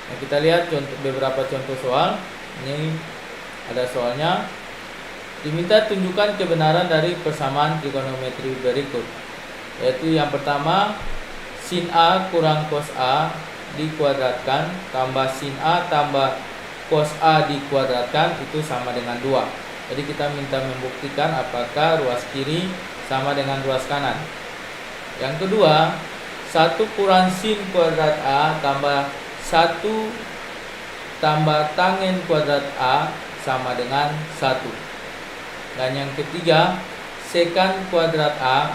Nah, kita lihat beberapa contoh soal. Ini ada soalnya. Diminta tunjukkan kebenaran dari persamaan trigonometri berikut. Yaitu yang pertama, sin A kurang cos A dikuadratkan tambah sin A tambah cos A dikuadratkan itu sama dengan 2. Jadi kita minta membuktikan apakah ruas kiri sama dengan ruas kanan. Yang kedua, 1 kurang sin kuadrat A tambah 1 tambah tangen kuadrat A sama dengan 1. Dan yang ketiga, sekan kuadrat A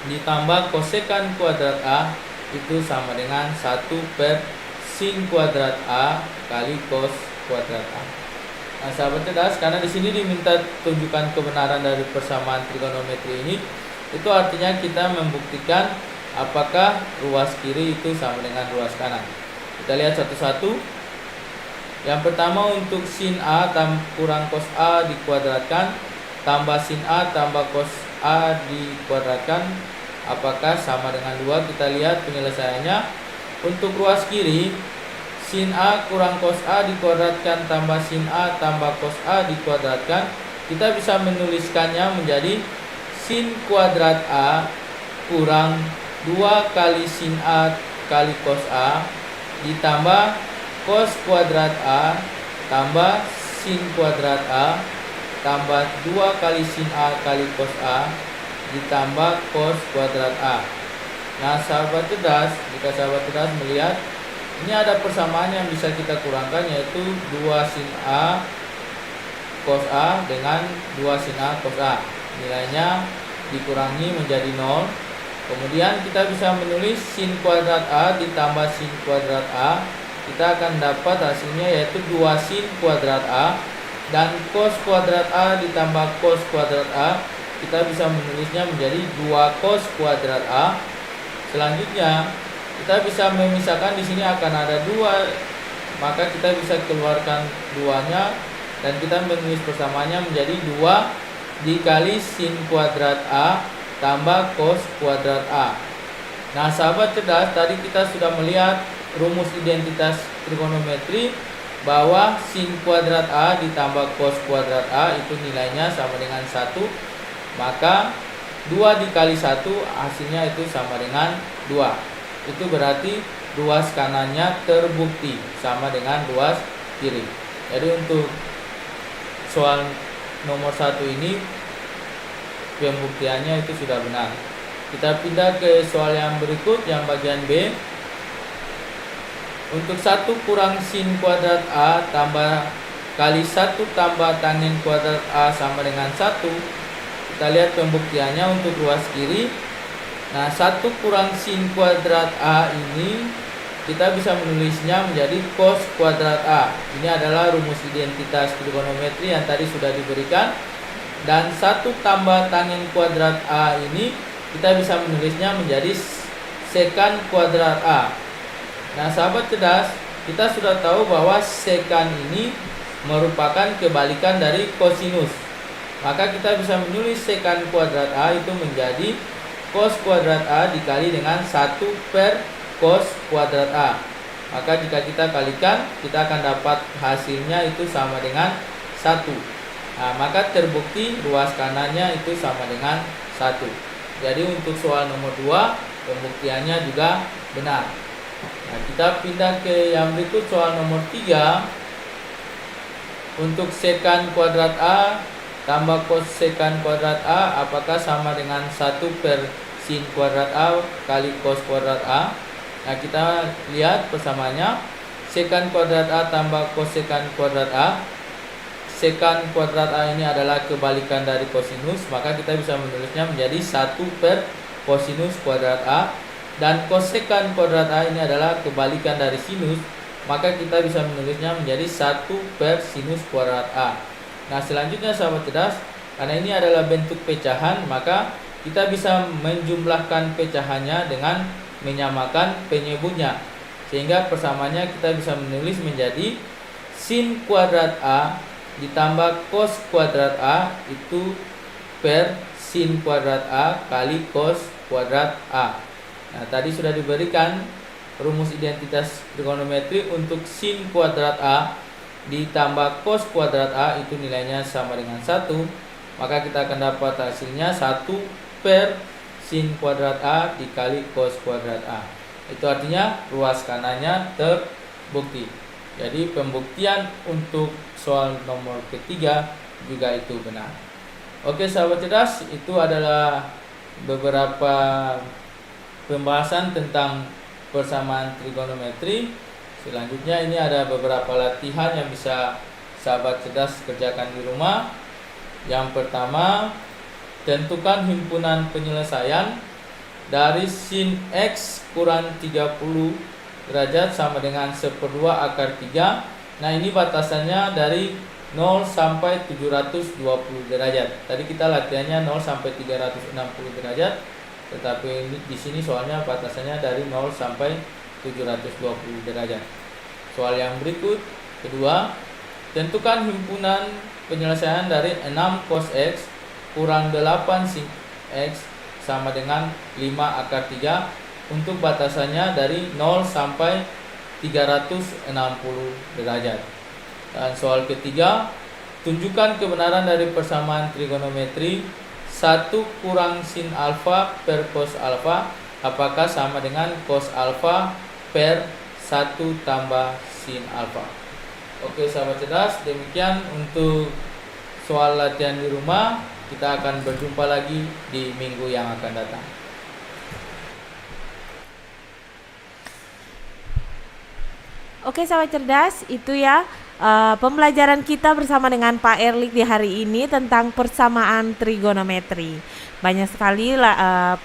ditambah kosekan kuadrat A itu sama dengan 1 per sin kuadrat A kali cos kuadrat A. Nah, sahabat cerdas, karena di sini diminta tunjukkan kebenaran dari persamaan trigonometri ini, itu artinya kita membuktikan apakah ruas kiri itu sama dengan ruas kanan. Kita lihat satu-satu. Yang pertama, untuk sin A kurang cos A dikuadratkan tambah sin A tambah cos A dikuadratkan, apakah sama dengan 2? Kita lihat penyelesaiannya. Untuk ruas kiri, sin A kurang cos A dikuadratkan tambah sin A tambah cos A dikuadratkan, kita bisa menuliskannya menjadi sin kuadrat A kurang 2 kali sin A kali cos A ditambah cos kuadrat A tambah sin kuadrat A tambah 2 kali sin A kali cos A ditambah cos kuadrat A. Nah, sahabat cerdas, jika sahabat cerdas melihat ini ada persamaan yang bisa kita kurangkan, yaitu 2 sin A cos A dengan 2 sin A cos A. Nilainya dikurangi menjadi 0. Kemudian kita bisa menulis sin kuadrat A ditambah sin kuadrat A. Kita akan dapat hasilnya yaitu 2 sin kuadrat A, dan cos kuadrat A ditambah cos kuadrat A kita bisa menulisnya menjadi 2 cos kuadrat A. Selanjutnya kita bisa memisahkan, di sini akan ada 2, maka kita bisa keluarkan 2-nya dan kita menulis persamaannya menjadi 2 dikali sin kuadrat A tambah cos kuadrat A. Nah, sahabat cerdas, tadi kita sudah melihat rumus identitas trigonometri bahwa sin kuadrat A ditambah cos kuadrat A itu nilainya sama dengan 1. Maka 2 dikali 1 hasilnya itu sama dengan 2. Itu berarti ruas kanannya terbukti sama dengan ruas kiri. Jadi untuk soal nomor 1 ini pembuktiannya itu sudah benar. Kita pindah ke soal yang berikut, yang bagian B. Untuk 1 kurang sin kuadrat A tambah kali 1 tambah tangent kuadrat A sama dengan 1. Kita lihat pembuktiannya untuk ruas kiri. Nah, 1 kurang sin kuadrat A ini kita bisa menulisnya menjadi cos kuadrat A. Ini adalah rumus identitas trigonometri yang tadi sudah diberikan. Dan 1 tambah tangent kuadrat A ini kita bisa menulisnya menjadi sekan kuadrat A. Nah, sahabat cerdas, kita sudah tahu bahwa sekan ini merupakan kebalikan dari kosinus. Maka kita bisa menulis sekan kuadrat A itu menjadi cos kuadrat A dikali dengan 1 per cos kuadrat A. Maka jika kita kalikan, kita akan dapat hasilnya itu sama dengan 1. Nah, maka terbukti ruas kanannya itu sama dengan 1. Jadi untuk soal nomor 2, pembuktiannya juga benar. Nah, kita pindah ke yang berikut, soal nomor 3. Untuk sekan kuadrat A tambah cos sekan kuadrat A, apakah sama dengan 1 per sin kuadrat A kali cos kuadrat A? Nah, kita lihat persamaannya. Sekan kuadrat A tambah cos sekan kuadrat A. Sekan kuadrat A ini adalah kebalikan dari kosinus, maka kita bisa menulisnya menjadi 1 per kosinus kuadrat A. Dan cos sekan kuadrat A ini adalah kebalikan dari sinus, maka kita bisa menulisnya menjadi 1 per sinus kuadrat A. Nah, selanjutnya sahabat cerdas, karena ini adalah bentuk pecahan, maka kita bisa menjumlahkan pecahannya dengan menyamakan penyebutnya. Sehingga persamaannya kita bisa menulis menjadi sin kuadrat A ditambah cos kuadrat A itu per sin kuadrat A kali cos kuadrat A. Nah, tadi sudah diberikan rumus identitas trigonometri untuk sin kuadrat A ditambah cos kuadrat A itu nilainya sama dengan 1. Maka kita akan dapat hasilnya 1 per sin kuadrat A dikali cos kuadrat A. Itu artinya ruas kanannya terbukti. Jadi pembuktian untuk soal nomor ketiga juga itu benar. Oke sahabat cerdas, itu adalah beberapa pembahasan tentang persamaan trigonometri. Selanjutnya ini ada beberapa latihan yang bisa sahabat cerdas kerjakan di rumah. Yang pertama, tentukan himpunan penyelesaian dari sin X kurang 30 derajat sama dengan 1/2 akar 3. Nah, ini batasannya dari 0 sampai 720 derajat. Tadi kita latihannya 0 sampai 360 derajat, tetapi di sini soalnya batasannya dari 0 sampai 720 derajat. Soal yang berikut, kedua, tentukan himpunan penyelesaian dari 6 cos X kurang 8 sin X sama dengan 5 akar 3 untuk batasannya dari 0 sampai 360 derajat. Dan soal ketiga, tunjukkan kebenaran dari persamaan trigonometri 1 kurang sin alfa per cos alfa, apakah sama dengan cos alfa per 1 tambah sin alfa. Oke sahabat cerdas, demikian untuk soal latihan di rumah. Kita akan berjumpa lagi di minggu yang akan datang. Oke sahabat cerdas, itu ya pembelajaran kita bersama dengan Pak Erlik di hari ini tentang persamaan trigonometri. Banyak sekali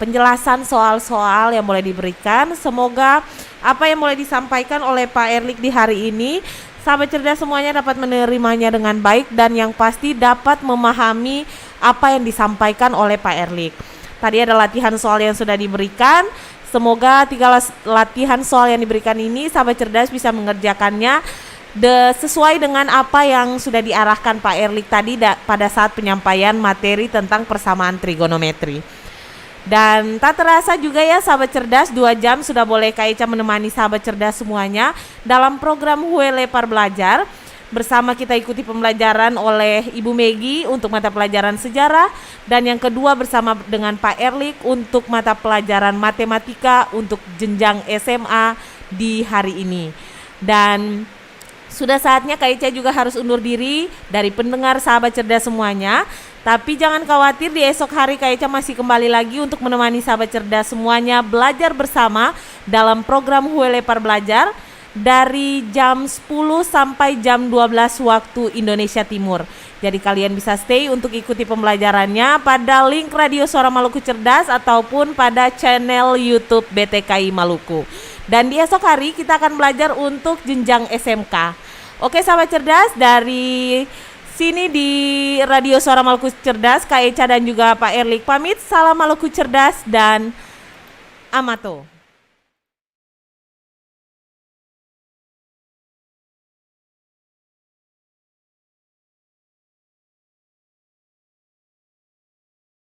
penjelasan soal-soal yang boleh diberikan. Semoga apa yang boleh disampaikan oleh Pak Erlik di hari ini, sahabat cerdas semuanya dapat menerimanya dengan baik dan yang pasti dapat memahami apa yang disampaikan oleh Pak Erlik. Tadi ada latihan soal yang sudah diberikan. Semoga 3 latihan soal yang diberikan ini sahabat cerdas bisa mengerjakannya sesuai dengan apa yang sudah diarahkan Pak Erlik tadi pada saat penyampaian materi tentang persamaan trigonometri. Dan tak terasa juga ya sahabat cerdas, 2 jam sudah boleh Kak Eca menemani sahabat cerdas semuanya dalam program Huelepar Belajar. Bersama kita ikuti pembelajaran oleh Ibu Megi untuk mata pelajaran sejarah, dan yang kedua bersama dengan Pak Erlik untuk mata pelajaran matematika untuk jenjang SMA di hari ini. Dan sudah saatnya Kak Eca juga harus undur diri dari pendengar sahabat cerdas semuanya. Tapi jangan khawatir, di esok hari Kak Eca masih kembali lagi untuk menemani sahabat cerdas semuanya belajar bersama dalam program Huelepar Belajar. dari jam 10 sampai jam 12 waktu Indonesia Timur. Jadi kalian bisa stay untuk ikuti pembelajarannya pada link Radio Suara Maluku Cerdas ataupun pada channel YouTube BTKI Maluku. Dan di esok hari kita akan belajar untuk jenjang SMK. Oke sahabat cerdas, dari sini di Radio Suara Maluku Cerdas, Kak Eca dan juga Pak Erlik pamit. Salam Maluku Cerdas dan Amato.